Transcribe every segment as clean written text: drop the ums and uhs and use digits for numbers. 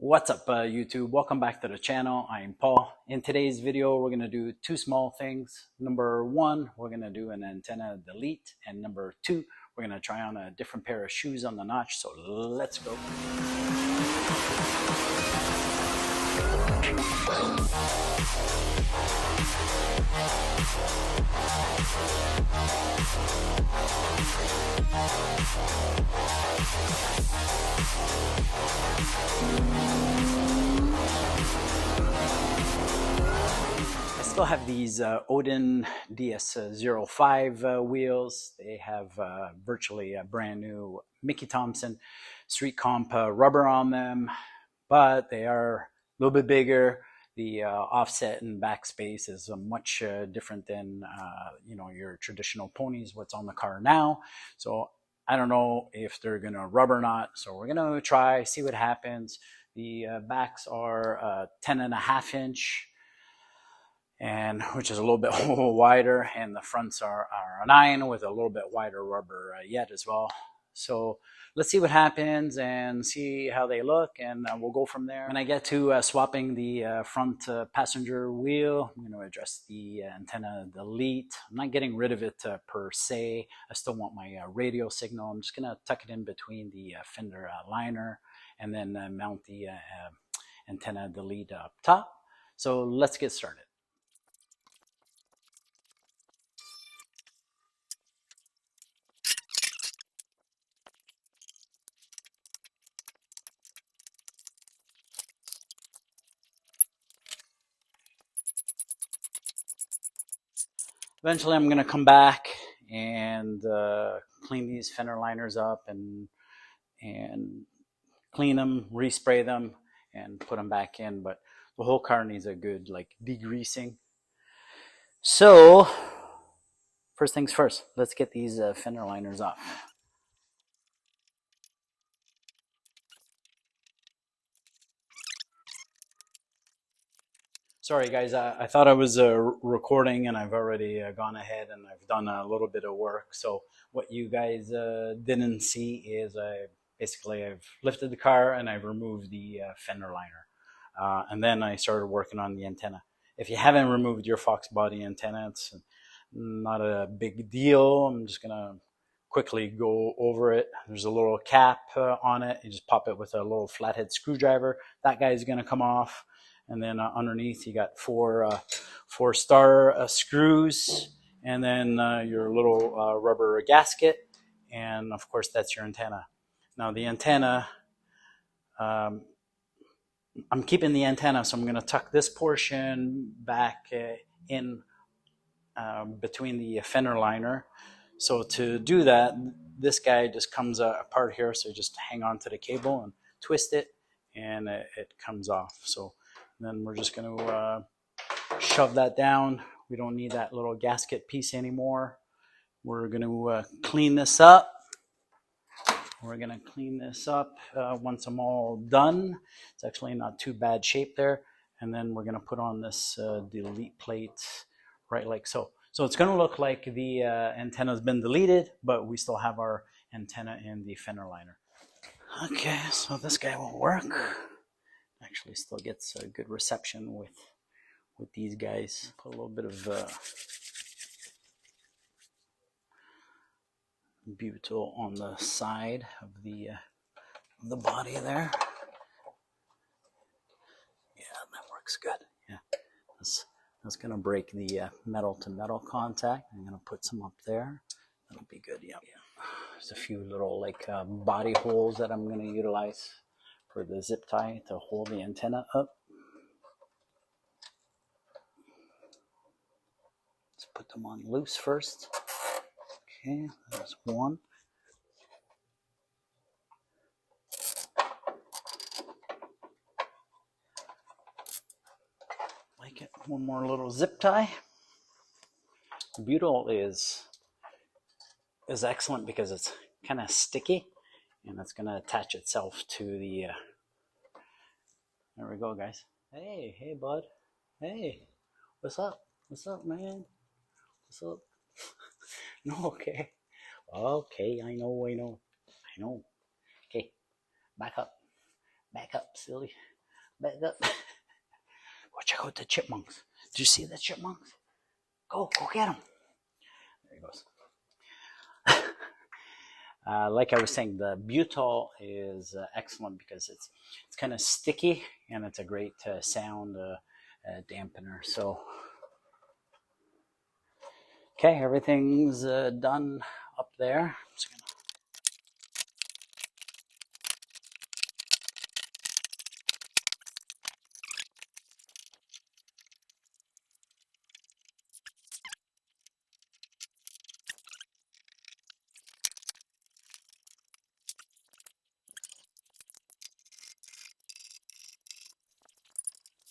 What's up, YouTube? Welcome back to the channel. I'm Paul. In today's video, we're going to do two small things. Number one, we're going to do an antenna delete. And number two, we're going to try on a different pair of shoes on the notch. So let's go. I still have these Odin DS05 wheels. They have virtually a brand new Mickey Thompson Street Comp rubber on them, but they are a little bit bigger. The offset and backspace is much different than your traditional ponies, what's on the car now. So I don't know if they're gonna rubber or not. So we're gonna try, see what happens. The backs are 10.5 inch, and which is a little bit wider, and the fronts are a 9 with a little bit wider rubber yet as well. So let's see what happens and see how they look, and we'll go from there. When I get to swapping the front passenger wheel, I'm going to address the antenna delete. I'm not getting rid of it per se. I still want my radio signal. I'm just going to tuck it in between the fender liner and then mount the antenna delete up top. So let's get started. Eventually I'm going to come back and clean these fender liners up and clean them, respray them, and put them back in. But the whole car needs a good degreasing. So first things first, let's get these fender liners off. Sorry guys, I thought I was recording, and I've already gone ahead and I've done a little bit of work. So what you guys didn't see is I've lifted the car and I've removed the fender liner. And then I started working on the antenna. If you haven't removed your Foxbody antenna, it's not a big deal. I'm just gonna quickly go over it. There's a little cap on it. You just pop it with a little flathead screwdriver. That guy's gonna come off. And then underneath you got four star screws, and then your little rubber gasket, and of course that's your antenna. Now the antenna, I'm keeping the antenna, so I'm going to tuck this portion back in between the fender liner. So to do that, this guy just comes apart here, so you just hang on to the cable and twist it, and it comes off. So then we're just going to shove that down. We don't need that little gasket piece anymore. We're going to clean this up. We're going to clean this up once I'm all done. It's actually not too bad shape there. And then we're going to put on this delete plate right like so. So it's going to look like the antenna has been deleted, but we still have our antenna in the fender liner. Okay, so this guy won't work. Actually still gets a good reception with these guys. Put a little bit of butyl on the side of the body there. Yeah, that works good. Yeah, that's gonna break the metal to metal contact. I'm gonna put some up there. That'll be good. Yeah. There's a few little body holes that I'm gonna utilize for the zip tie to hold the antenna up. Let's put them on loose first. Okay, there's one. Like it. One more little zip tie. Butyl is excellent because it's kind of sticky, and it's going to attach itself to the there we go, guys. Hey bud. Hey, what's up, man? What's up? No, okay, I know. Okay, back up. Back up, silly. Back up. Go check out the chipmunks. Did you see the chipmunks? Go get them. There he goes. Like I was saying, the butol is excellent because it's kind of sticky and it's a great sound dampener. So, okay, everything's done up there.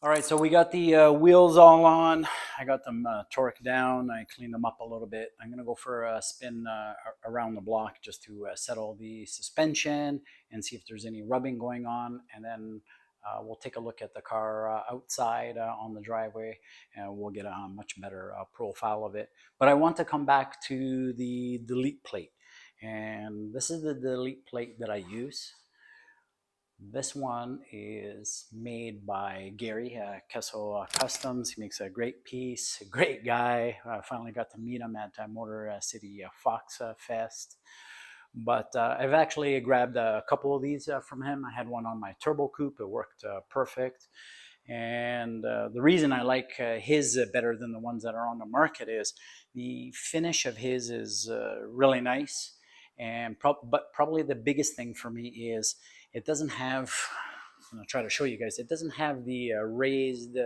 All right, so we got the wheels all on. I got them torqued down. I cleaned them up a little bit. I'm gonna go for a spin around the block just to settle the suspension and see if there's any rubbing going on. And then we'll take a look at the car outside on the driveway and we'll get a much better profile of it. But I want to come back to the delete plate. And this is the delete plate that I use. This one is made by Gary, Kessel Customs. He makes a great piece, a great guy. I finally got to meet him at Motor City Fox Fest. But I've actually grabbed a couple of these from him. I had one on my Turbo Coupe. It worked perfect. And the reason I like his better than the ones that are on the market is the finish of his is really nice. And but probably the biggest thing for me is it doesn't have, I'm going to try to show you guys, it doesn't have the raised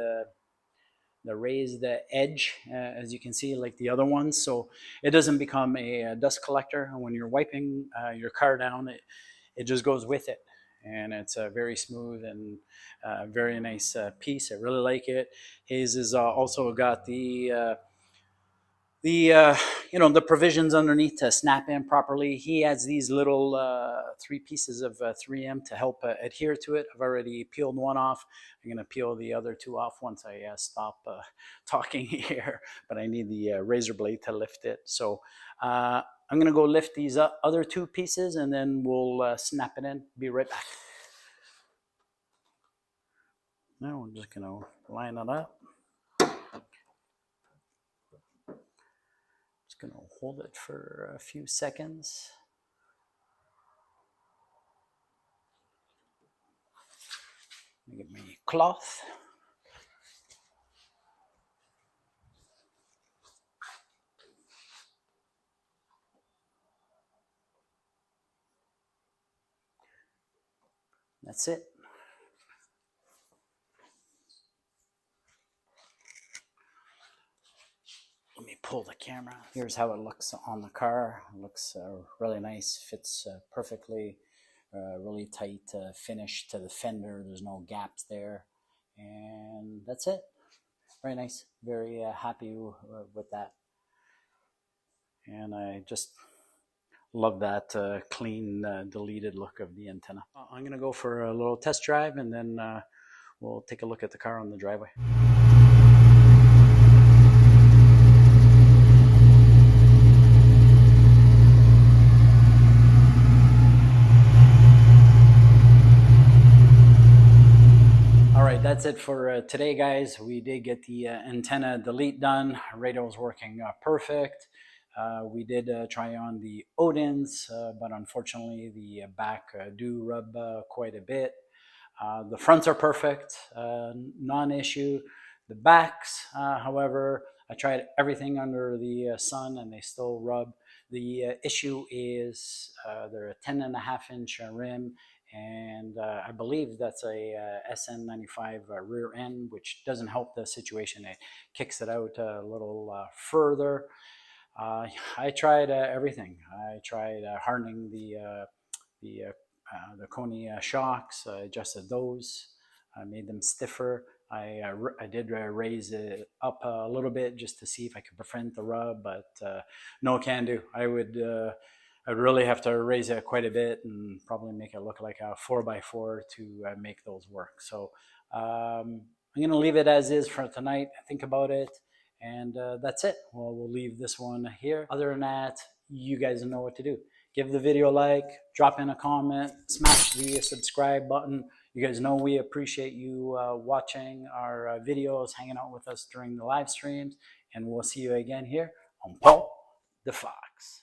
edge, as you can see, like the other ones. So it doesn't become a dust collector. And when you're wiping your car down, it just goes with it. And it's a very smooth and very nice piece. I really like it. His is also got the the provisions underneath to snap in properly. He adds these little 3 pieces of 3M to help adhere to it. I've already peeled one off. I'm going to peel the other 2 off once I stop talking here, but I need the razor blade to lift it. So I'm going to go lift these other 2 pieces and then we'll snap it in. Be right back. Now we're just going to line it up. Gonna hold it for a few seconds. Let me get my cloth. That's it. Let me pull the camera. Here's how it looks on the car. It looks really nice, fits perfectly, really tight finish to the fender. There's no gaps there. And that's it. Very nice. Very happy with that. And I just love that clean, deleted look of the antenna. I'm going to go for a little test drive and then we'll take a look at the car on the driveway. That's it for today, guys. We did get the antenna delete done. Radio was working perfect. We did try on the Odins, but unfortunately the back do rub quite a bit. The fronts are perfect, non-issue. The backs, however, I tried everything under the sun and they still rub. The issue is they're a 10.5-inch rim, and I believe that's a SN95 rear end, which doesn't help the situation. It kicks it out a little further. I tried everything. I tried hardening the Coney shocks, adjusted those, made them stiffer. I did raise it up a little bit just to see if I could prevent the rub, but no can do. I'd really have to raise it quite a bit and probably make it look like a 4x4 to make those work. So I'm going to leave it as is for tonight. Think about it. And that's it. Well, we'll leave this one here. Other than that, you guys know what to do. Give the video a like, drop in a comment, smash the subscribe button. You guys know we appreciate you watching our videos, hanging out with us during the live streams, and we'll see you again here on Paul DaFox.